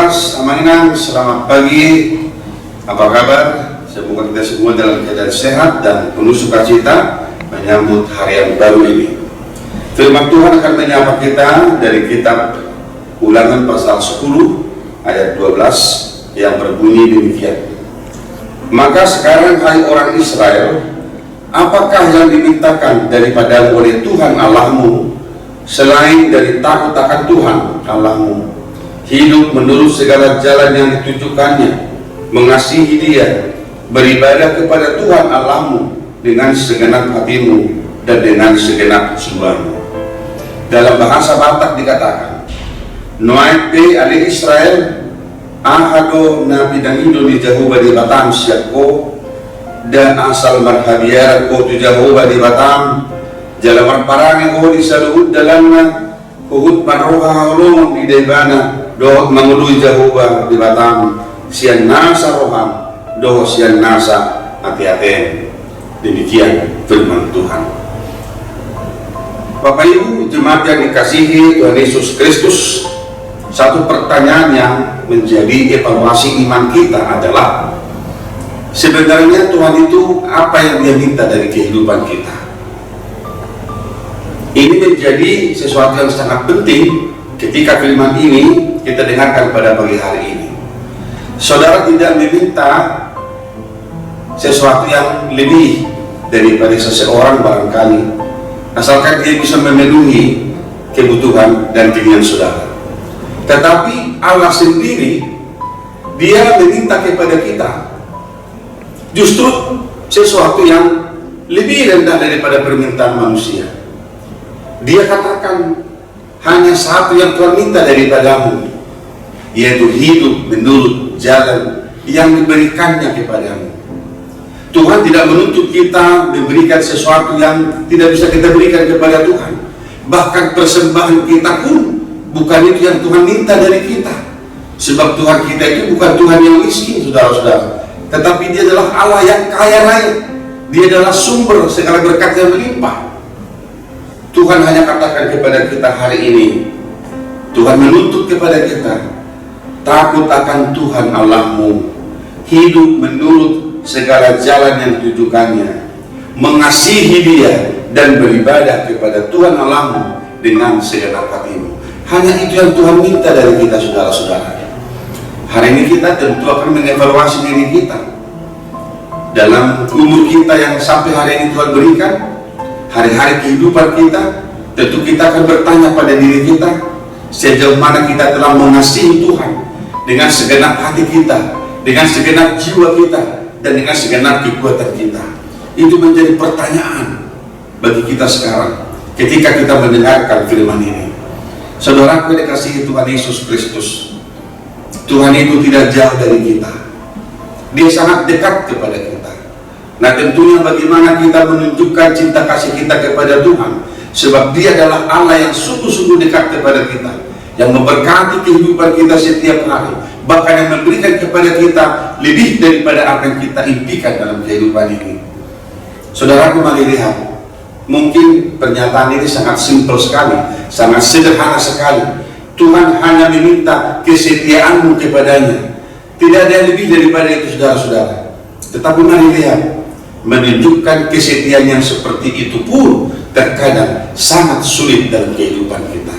Mas Aminan, selamat pagi. Apa kabar? Semoga kita semua dalam keadaan sehat dan penuh sukacita menyambut hari yang baru ini. Firman Tuhan akan menyapa kita dari kitab Ulangan pasal 10 ayat 12 yang berbunyi demikian. Maka sekarang hai orang Israel, apakah yang dimintakan daripadamu oleh Tuhan Allahmu selain dari takut akan Tuhan Allahmu, hidup menurut segala jalan yang ditunjukkannya, mengasihi Dia, beribadah kepada Tuhan Allahmu dengan segenap hatimu dan dengan segenap jiwamu. Dalam bahasa Batak dikatakan, Noai pe ali Israel ahado nabi dan hidup di Jehovah di Batam siapko dan asal marhabiar ko tu Jehovah di Batam jalaman parang ko di saluhud dalamna kuhut maroha holong di debana doh mengului Jehovah di Batam sian nasa roham doh sian nasa hati-hati. Demikian firman Tuhan. Bapak Ibu jemaat yang dikasihi Tuhan Yesus Kristus, satu pertanyaan yang menjadi evaluasi iman kita adalah, sebenarnya Tuhan itu apa yang Dia minta dari kehidupan kita? Ini menjadi sesuatu yang sangat penting ketika firman ini kita dengarkan pada pagi hari ini. Saudara tidak meminta sesuatu yang lebih daripada seseorang barangkali, asalkan dia bisa memenuhi kebutuhan dan keinginan saudara. Tetapi Allah sendiri, Dia meminta kepada kita justru sesuatu yang lebih rendah daripada permintaan manusia. Dia katakan, hanya satu yang Tuhan minta daripadamu, yaitu hidup menurut jalan yang diberikannya kepadamu. Tuhan tidak menuntut kita memberikan sesuatu yang tidak bisa kita berikan kepada Tuhan. Bahkan persembahan kita pun bukan itu yang Tuhan minta dari kita. Sebab Tuhan kita itu bukan Tuhan yang miskin, saudara-saudara, tetapi Dia adalah Allah yang kaya raya. Dia adalah sumber segala berkat yang melimpah. Tuhan hanya katakan kepada kita hari ini, Tuhan menuntut kepada kita, takut akan Tuhan Allahmu, hidup menurut segala jalan yang ditujukannya, mengasihi Dia dan beribadah kepada Tuhan Allahmu dengan segenap hatimu. Hanya itu yang Tuhan minta dari kita, saudara-saudara. Hari ini kita tentu akan mengevaluasi diri kita dalam umur kita yang sampai hari ini Tuhan berikan. Hari-hari kehidupan kita, tentu kita akan bertanya pada diri kita, sejauh mana kita telah mengasihi Tuhan dengan segenap hati kita, dengan segenap jiwa kita, dan dengan segenap kekuatan kita. Itu menjadi pertanyaan bagi kita sekarang ketika kita mendengarkan firman ini. Saudaraku yang dikasihi Tuhan Yesus Kristus, Tuhan itu tidak jauh dari kita. Dia sangat dekat kepada kita. Nah, tentunya bagaimana kita menunjukkan cinta kasih kita kepada Tuhan, sebab Dia adalah Allah yang sungguh-sungguh dekat kepada kita, yang memberkati kehidupan kita setiap hari, bahkan yang memberikan kepada kita lebih daripada apa yang kita impikan dalam kehidupan ini. Saudaraku, mari lihat, mungkin pernyataan ini sangat simpel sekali, sangat sederhana sekali. Tuhan hanya meminta kesetiaanmu kepadanya, tidak ada yang lebih daripada itu, saudara-saudara. Tetapi mari lihat, menunjukkan kesetiaan yang seperti itu pun terkadang sangat sulit dalam kehidupan kita.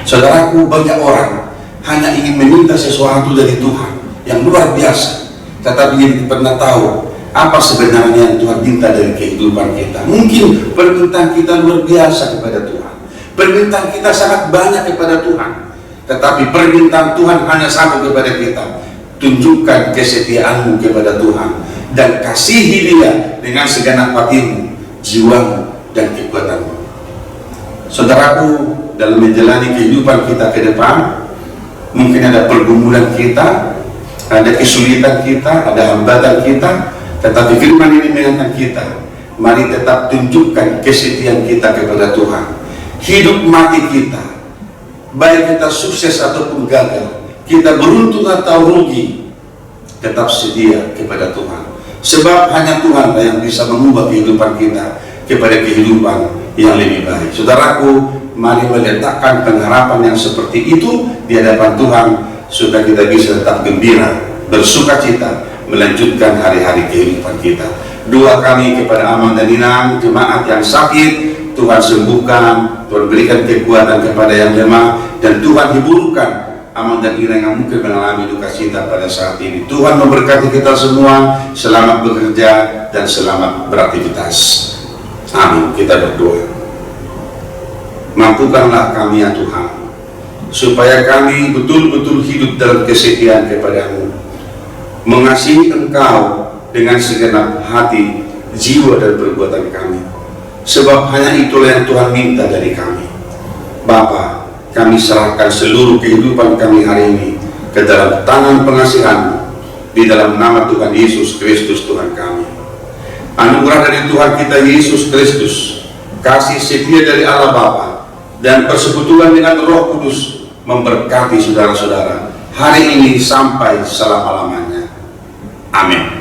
Saudaraku, banyak orang hanya ingin meminta sesuatu dari Tuhan yang luar biasa, tetapi dia tidak pernah tahu apa sebenarnya yang Tuhan minta dari kehidupan kita. Mungkin permintaan kita luar biasa kepada Tuhan, permintaan kita sangat banyak kepada Tuhan, tetapi permintaan Tuhan hanya satu kepada kita: tunjukkan kesetiaanmu kepada Tuhan dan kasihi Dia dengan segenap hatimu, jiwamu, dan kekuatanmu. Saudaraku, dalam menjalani kehidupan kita ke depan, mungkin ada pergumulan kita, ada kesulitan kita, ada hambatan kita, tetapi firman ini mengatakan kita, mari tetap tunjukkan kesetiaan kita kepada Tuhan. Hidup mati kita, baik kita sukses ataupun gagal, kita beruntung atau rugi, tetap sedia kepada Tuhan. Sebab hanya Tuhan yang bisa mengubah kehidupan kita kepada kehidupan yang lebih baik. Saudaraku, mari meletakkan pengharapan yang seperti itu di hadapan Tuhan, supaya kita bisa tetap gembira, bersuka cita, melanjutkan hari-hari kehidupan kita. Doa kami kepada Amang dan Inang, jemaat yang sakit, Tuhan sembuhkan, Tuhan berikan kekuatan kepada yang lemah, dan Tuhan hiburkan Amang dan Inang yang mungkin mengalami duka cita pada saat ini. Tuhan memberkati kita semua, selamat bekerja dan selamat beraktivitas. Amin. Kita berdoa. Mampukanlah kami ya Tuhan, supaya kami betul-betul hidup dalam kesetiaan kepada-Mu, mengasihi Engkau dengan segenap hati, jiwa dan perbuatan kami, sebab hanya itulah yang Tuhan minta dari kami. Bapa, kami serahkan seluruh kehidupan kami hari ini ke dalam tangan pengasihan-Mu, di dalam nama Tuhan Yesus Kristus Tuhan kami. Anugerah dari Tuhan kita Yesus Kristus, kasih setia dari Allah Bapa, dan persekutuan dengan Roh Kudus memberkati saudara-saudara hari ini sampai selama-lamanya. Amin.